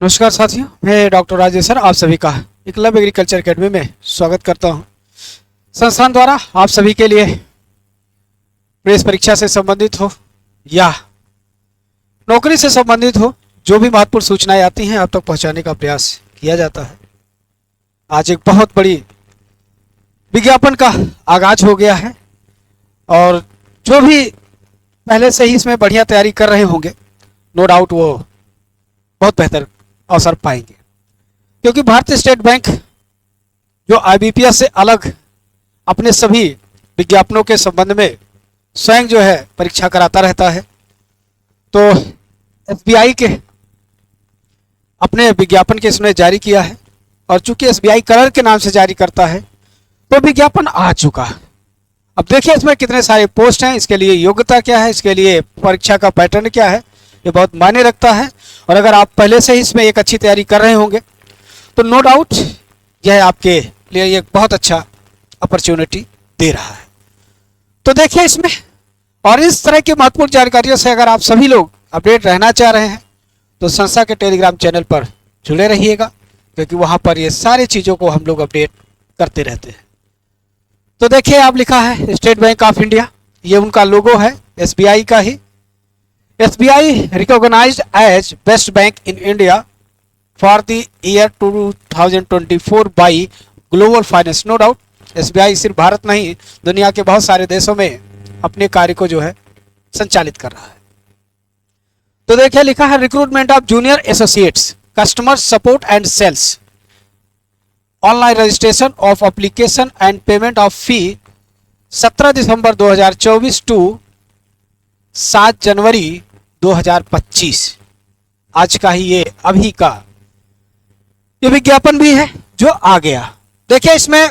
नमस्कार साथियों, मैं डॉक्टर राजेश सर आप सभी का एकलव्य एग्रीकल्चर एकेडमी में स्वागत करता हूं। संस्थान द्वारा आप सभी के लिए प्रेस परीक्षा से संबंधित हो या नौकरी से संबंधित हो, जो भी महत्वपूर्ण सूचनाएं आती हैं आप तक पहुंचाने का प्रयास किया जाता है। आज एक बहुत बड़ी विज्ञापन का आगाज हो गया है और जो भी पहले से ही इसमें बढ़िया तैयारी कर रहे होंगे, नो डाउट वो बहुत बेहतर अवसर पाएंगे, क्योंकि भारतीय स्टेट बैंक जो आईबीपीएस से अलग अपने सभी विज्ञापनों के संबंध में स्वयं जो है परीक्षा कराता रहता है, तो एसबीआई के अपने विज्ञापन के इसने जारी किया है। और चूंकि एसबीआई कलर के नाम से जारी करता है तो विज्ञापन आ चुका है। अब देखिए इसमें कितने सारे पोस्ट हैं, इसके लिए योग्यता क्या है, इसके लिए परीक्षा का पैटर्न क्या है, ये बहुत मायने रखता है। और अगर आप पहले से ही इसमें एक अच्छी तैयारी कर रहे होंगे तो नो डाउट यह आपके लिए एक बहुत अच्छा अपॉर्चुनिटी दे रहा है। तो देखिए इसमें और इस तरह की महत्वपूर्ण जानकारियों से अगर आप सभी लोग अपडेट रहना चाह रहे हैं तो संस्था के टेलीग्राम चैनल पर जुड़े रहिएगा, क्योंकि वहां पर ये सारी चीज़ों को हम लोग अपडेट करते रहते हैं। तो देखिए आप लिखा है स्टेट बैंक ऑफ इंडिया, ये उनका लोगो है एसबीआई का ही। SBI recognized as best bank in India for the year 2024 by Global Finance। No doubt SBI सिर्फ भारत नहीं, दुनिया के बहुत सारे देशों में अपने कार्य को जो है संचालित कर रहा है। तो देखिए लिखा है recruitment of junior associates, customer support and sales, online registration of application and payment of fee 17 December 2024 to 7 January 2025। आज का ही ये अभी का ये विज्ञापन भी है जो आ गया। देखिए इसमें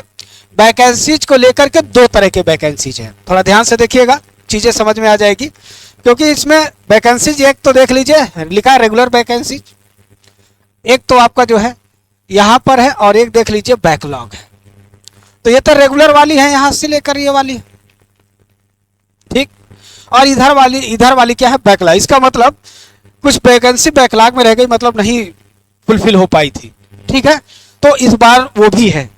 वैकेंसीज को लेकर के दो तरह के वैकेंसीज हैं, थोड़ा ध्यान से देखिएगा, चीजें समझ में आ जाएगी। क्योंकि इसमें वैकेंसीज एक तो देख लीजिए लिखा है रेगुलर वैकेंसीज, एक तो आपका जो है यहां पर है, और एक देख लीजिए बैकलॉग है। तो ये तो रेगुलर वाली है, यहां से लेकर ये वाली, ठीक। और इधर वाली क्या है, बैकलॉग। इसका मतलब कुछ वैकेंसी बैकलॉग में रह गई, मतलब नहीं फुलफिल हो पाई थी, ठीक है। तो इस बार वो भी है।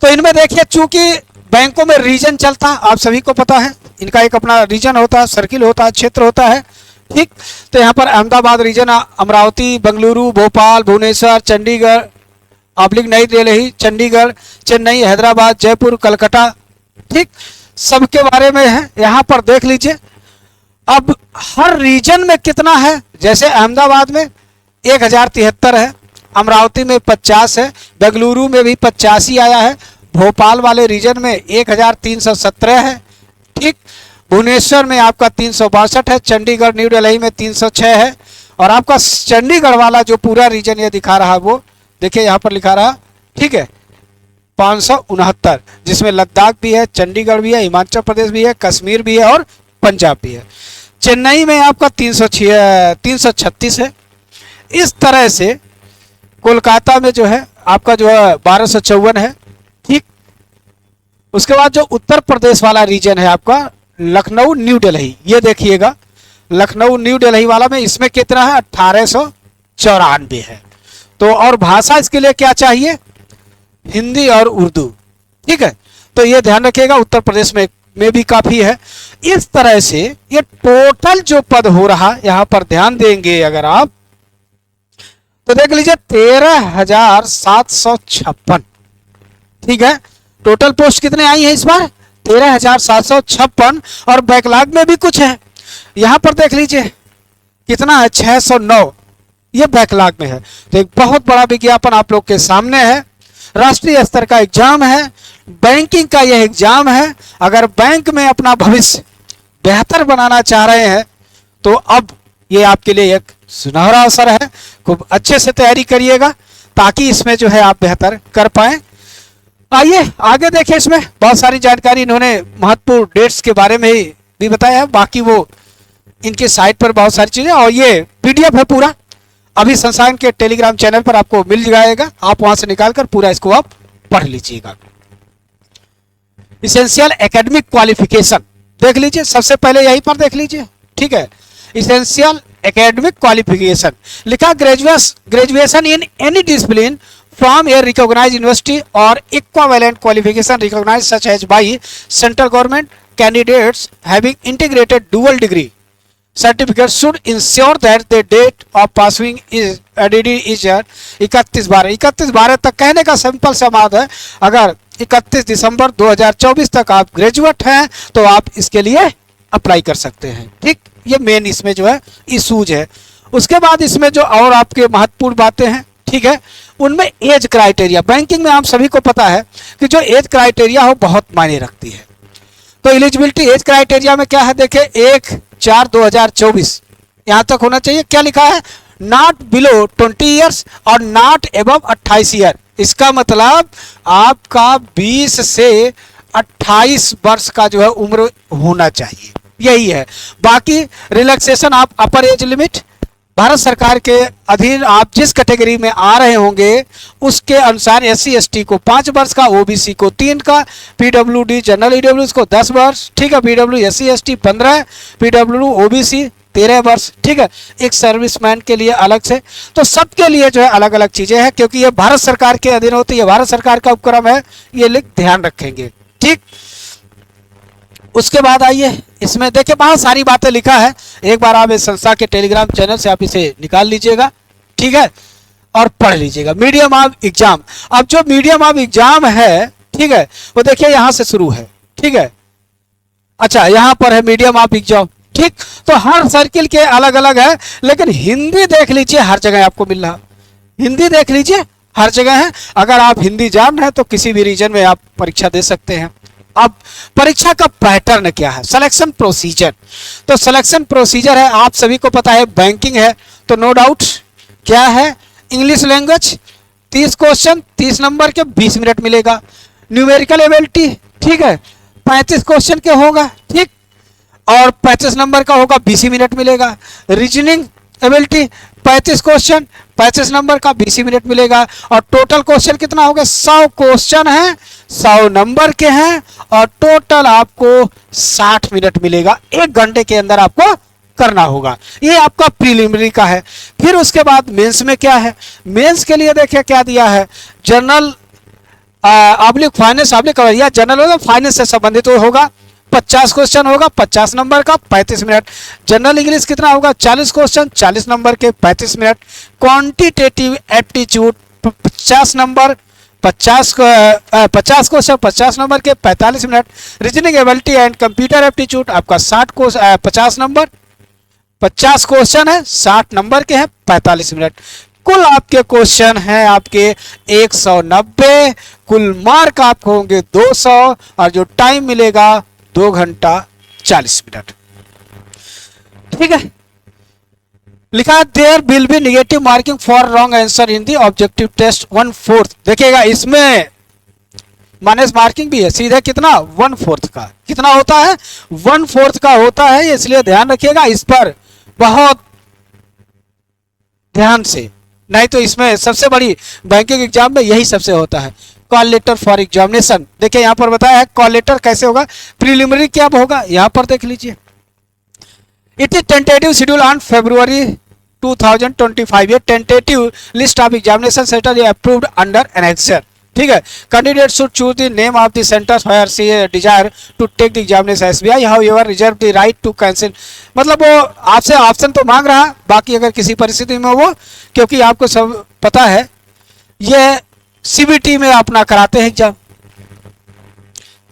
तो इनमें देखिए चूंकि बैंकों में रीजन चलता, आप सभी को पता है इनका एक अपना रीजन होता है, सर्किल होता है, क्षेत्र होता है, ठीक। तो यहाँ पर अहमदाबाद रीजन, अमरावती, बेंगलुरु, भोपाल, भुवनेश्वर, चंडीगढ़ ऑब्लिक नई दिल्ली, चंडीगढ़, चेन्नई, हैदराबाद, जयपुर, कलकत्ता, ठीक, सबके बारे में है। यहाँ पर देख लीजिए अब हर रीजन में कितना है। जैसे अहमदाबाद में 1073 है, अमरावती में 50 है, बेंगलुरु में भी 85 आया है, भोपाल वाले रीजन में 1317 है, ठीक। भुवनेश्वर में आपका 362 है, चंडीगढ़ न्यू दिल्ली में 306 है, और आपका चंडीगढ़ वाला जो पूरा रीजन ये दिखा रहा है वो देखिए यहाँ पर लिखा रहा, ठीक है, 569, जिसमें लद्दाख भी है, चंडीगढ़ भी है, हिमाचल प्रदेश भी है, कश्मीर भी है और पंजाब भी है। चेन्नई में आपका 336 है। इस तरह से कोलकाता में जो है आपका जो है 1254 है, ठीक। उसके बाद जो उत्तर प्रदेश वाला रीजन है आपका लखनऊ न्यू दिल्ली, ये देखिएगा लखनऊ न्यू दिल्ली वाला में इसमें कितना है, 1894 है। तो और भाषा इसके लिए क्या चाहिए, हिंदी और उर्दू, ठीक है। तो ये ध्यान रखिएगा उत्तर प्रदेश में भी काफी है। इस तरह से ये टोटल जो पद हो रहा यहां पर ध्यान देंगे अगर आप तो देख लीजिए 13,756, ठीक है। टोटल पोस्ट कितने आई है इस बार, 13,756, और बैकलॉग में भी कुछ है। यहां पर देख लीजिए कितना है, 609, ये बैकलॉग में है। तो एक बहुत बड़ा विज्ञापन आप लोग के सामने है। राष्ट्रीय स्तर का एग्जाम है, बैंकिंग का यह एग्जाम है। अगर बैंक में अपना भविष्य बेहतर बनाना चाह रहे हैं तो अब ये आपके लिए एक सुनहरा अवसर है। खूब अच्छे से तैयारी करिएगा ताकि इसमें जो है आप बेहतर कर पाए। आइए आगे देखिए, इसमें बहुत सारी जानकारी इन्होंने महत्वपूर्ण डेट्स के बारे में भी बताया है। बाकी वो इनके साइट पर बहुत सारी चीजें, और ये पीडीएफ है पूरा, अभी संस्थान के टेलीग्राम चैनल पर आपको मिल जाएगा, आप वहां से निकालकर पूरा इसको आप पढ़ लीजिएगा। इसेंशियल एकेडमिक क्वालिफिकेशन देख लीजिए, सबसे पहले यहीं पर देख लीजिए, ठीक है। इसेंशियल एकेडमिक क्वालिफिकेशन, लिखा graduation in any discipline from a recognized university or equivalent qualification recognized such as by central government. Candidates having integrated dual degree certificate should ensure that the date of passing is added is 31/12 तक कहने का simple सा बात है। अगर 31 दिसंबर 2024 तक आप graduate हैं तो आप इसके लिए अप्लाई कर सकते हैं। ठीक, ये मेन इसमें जो है इशूज है। उसके बाद इसमें जो और आपके महत्वपूर्ण बातें हैं, ठीक है, उनमें एज क्राइटेरिया, बैंकिंग में आप सभी को पता है कि जो एज क्राइटेरिया हो बहुत मायने रखती है। तो एलिजिबिलिटी एज क्राइटेरिया में क्या है, देखें 1/4/2024 यहां तक होना चाहिए। क्या लिखा है, नॉट बिलो 20 ईयर्स और नॉट एबव 28 ईयर। इसका मतलब आपका 20 से 28 वर्ष का जो है उम्र होना चाहिए, यही है। बाकी रिलैक्सेशन आप अपर एज लिमिट, भारत सरकार के अधीन आप जिस कैटेगरी में आ रहे होंगे उसके अनुसार SC ST को 5 वर्ष का, OBC को 3 का, PWD जनरल EWS को 10 वर्ष, ठीक है, PW SC ST 15, PW OBC 13 वर्ष, ठीक है, एक सर्विसमैन के लिए अलग से। तो सबके लिए जो है अलग अलग चीजें हैं, क्योंकि ये भारत सरकार के अधीन होती है, भारत सरकार का उपक्रम है, ये लिख ध्यान रखेंगे। ठीक, उसके बाद आइए इसमें देखिए बहुत सारी बातें लिखा है। एक बार आप इस संस्था के टेलीग्राम चैनल से आप इसे निकाल लीजिएगा, ठीक है, और पढ़ लीजिएगा। मीडियम ऑफ एग्जाम, अब जो मीडियम ऑफ एग्जाम है, ठीक है, वो देखिए यहां से शुरू है, ठीक है, अच्छा यहां पर है मीडियम ऑफ एग्जाम, ठीक। तो हर सर्किल के अलग अलग है, लेकिन हिंदी देख लीजिए हर जगह आपको मिल रहा, हिंदी देख लीजिए हर जगह है। अगर आप हिंदी जान रहे हैं तो किसी भी रीजन में आप परीक्षा दे सकते हैं। अब परीक्षा का पैटर्न क्या है, सिलेक्शन प्रोसीजर, तो सिलेक्शन प्रोसीजर है आप सभी को पता है, बैंकिंग है तो नो डाउट क्या है, इंग्लिश लैंग्वेज 30 क्वेश्चन 30 नंबर के 20 मिनट मिलेगा। न्यूमेरिकल एबिलिटी, ठीक है, 35 क्वेश्चन के होगा, ठीक, और 35 नंबर का होगा, 20 मिनट मिलेगा। रीजनिंग एबिलिटी 35 क्वेश्चन 35 नंबर का 20 मिनट मिलेगा। और टोटल क्वेश्चन कितना होगा, 100 क्वेश्चन है, 100 नंबर के हैं, और टोटल आपको 60 मिनट मिलेगा, 1 घंटे के अंदर आपको करना होगा। ये आपका प्रीलिमिनरी का है। फिर उसके बाद मेंस में क्या है, मेंस के लिए देखिए क्या दिया है, जनरल ऑब्लिक फाइनेंस ऑब्लिक या जनरल होगा, फाइनेंस से संबंधित होगा, 50 क्वेश्चन होगा, 50 नंबर का 35 मिनट। जनरल इंग्लिश कितना होगा, 40 क्वेश्चन 40 नंबर के 35 minute. Quantitative aptitude 50 number 50 question 50 number के 45 minute. Reasoning ability and computer aptitude आपका 50 नंबर 50 क्वेश्चन है, 60 नंबर के हैं, 45 मिनट। कुल आपके क्वेश्चन हैं आपके 190, कुल मार्क आपको होंगे 200, और जो टाइम मिलेगा 2 घंटा 40 मिनट, ठीक है। लिखा there will be negative marking for wrong answer in the objective test 1/4। देखिएगा इसमें माइनस मार्किंग भी है, सीधे कितना 1/4 का कितना होता है, 1/4 का होता है, इसलिए ध्यान रखिएगा इस पर बहुत ध्यान से, नहीं तो इसमें सबसे बड़ी बैंकिंग एग्जाम में यही सबसे होता है। कॉल लेटर फॉर एग्जामिनेशन, देखिए यहां पर बताया है कॉल लेटर कैसे होगा, प्रीलिमिनरी क्या होगा यहां पर देख लीजिए। It is tentative schedule on February 2025, ये tentative list of examination centre approved under annexure, ठीक है। Candidate should choose the name of the centre where she desire to take the examination. SBI however reserve the right to cancel, मतलब वो आपसे option तो मांग रहा है, बाकी अगर किसी परिस्थिति में वो, क्योंकि आपको सब पता है ये CBT में अपना कराते हैं exam.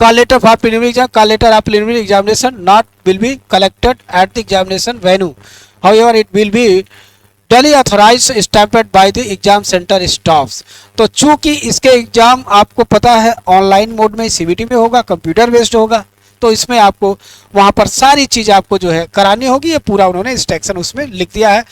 Call letter for preliminary exam, call letter of preliminary examination not will be collected at the examination venue, however it will be daily authorised stamped by the exam centre staffs. तो चूंकि इसके exam आपको पता है online mode में CBT में होगा, computer based होगा, तो इसमें आपको वहां पर सारी चीज आपको जो है करानी होगी, ये पूरा उन्होंने इंस्ट्रक्शन उसमें लिख दिया है।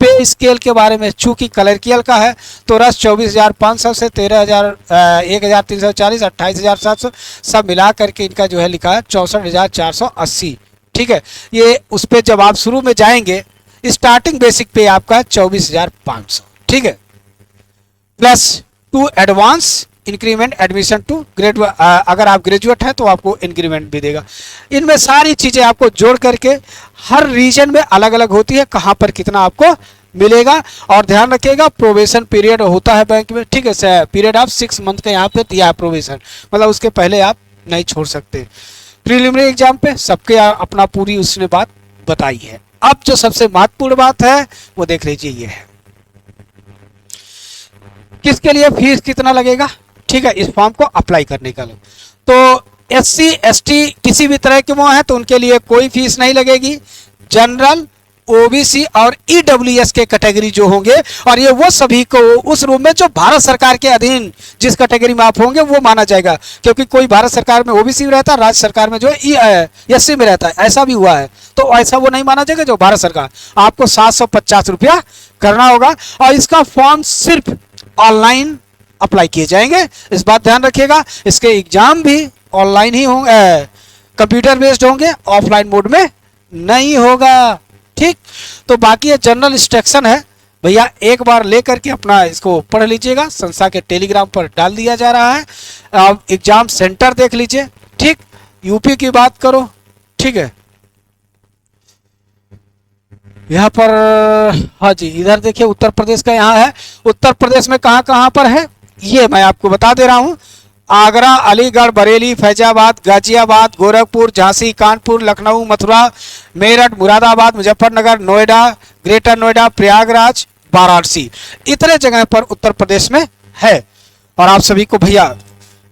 पे स्केल के बारे में, चूंकि कलरिकल का है तो रस 24,500 से 1,340 28,700 सब मिला करके इनका जो है लिखा है 64,480, ठीक है। ये उस पर जब आप शुरू में जाएंगे स्टार्टिंग बेसिक पे आपका 24,500, ठीक है, plus 2 advance increment admission to grade, अगर आप ग्रेजुएट हैं तो आपको इंक्रीमेंट भी देगा। इनमें सारी चीज़ें आपको जोड़ करके हर रीजन में अलग अलग होती है कहाँ पर कितना आपको मिलेगा। और ध्यान रखिएगा प्रोबेशन पीरियड होता है बैंक में, ठीक है, पीरियड आप 6 मंथ का यहाँ पे दिया है प्रोबेशन, मतलब उसके पहले आप नहीं छोड़ सकते। प्रीलिमिनरी एग्जाम पे सबके अपना पूरी उसने बात बताई है। अब जो सबसे महत्वपूर्ण बात है वो देख लीजिए, ये है किसके लिए फीस कितना लगेगा, ठीक है, इस फॉर्म को अप्लाई करने का। तो SC ST किसी भी तरह के वो हैं तो उनके लिए कोई फीस नहीं लगेगी। जनरल, OBC और EWS के कैटेगरी जो होंगे, और ये वो सभी को उस रूम में जो भारत सरकार के अधीन जिस कैटेगरी में आप होंगे वो माना जाएगा, क्योंकि कोई भारत सरकार में OBC में रहता है, राज्य सरकार में जो है SC में रहता है, ऐसा भी हुआ है। तो ऐसा वो नहीं माना जाएगा जो भारत सरकार, आपको 750 रुपया करना होगा। और इसका फॉर्म सिर्फ ऑनलाइन अप्लाई किए जाएंगे, इस बात ध्यान रखिएगा। इसके एग्जाम भी ऑनलाइन ही होंगे, कंप्यूटर बेस्ड होंगे, ऑफलाइन मोड में नहीं होगा, ठीक। तो बाकी ये जनरल इंस्ट्रक्शन है भैया, एक बार लेकर के अपना इसको पढ़ लीजिएगा। संस्था के टेलीग्राम पर डाल दिया जा रहा है। अब एग्जाम सेंटर देख लीजिए, ठीक। यूपी की बात करो, ठीक है, यहाँ पर, हाँ जी, इधर देखिए उत्तर प्रदेश का यहाँ है। उत्तर प्रदेश में कहाँ कहाँ पर है ये मैं आपको बता दे रहा हूँ। आगरा, अलीगढ़, बरेली, फैजाबाद, गाजियाबाद, गोरखपुर, झांसी, कानपुर, लखनऊ, मथुरा, मेरठ, मुरादाबाद, मुजफ्फरनगर, नोएडा, ग्रेटर नोएडा, प्रयागराज, वाराणसी, इतने जगह पर उत्तर प्रदेश में है। और आप सभी को भैया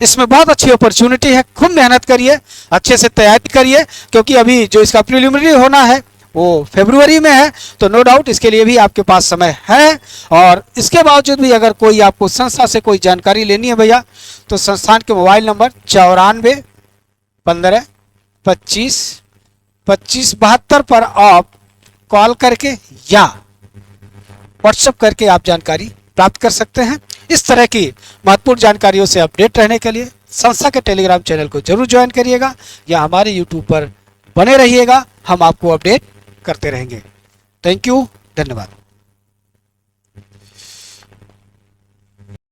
इसमें बहुत अच्छी अपॉर्चुनिटी है, खूब मेहनत करिए, अच्छे से तैयारी करिए, क्योंकि अभी जो इसका प्रीलिमिनरी होना है वो फरवरी में है, तो नो डाउट इसके लिए भी आपके पास समय है। और इसके बावजूद भी अगर कोई आपको संस्था से कोई जानकारी लेनी है भैया, तो संस्थान के मोबाइल नंबर 94 15 25 25 72 पर आप कॉल करके या व्हाट्सएप करके आप जानकारी प्राप्त कर सकते हैं। इस तरह की महत्वपूर्ण जानकारियों से अपडेट रहने के लिए संस्था के टेलीग्राम चैनल को जरूर ज्वाइन करिएगा या हमारे यूट्यूब पर बने रहिएगा, हम आपको अपडेट करते रहेंगे। थैंक यू, धन्यवाद।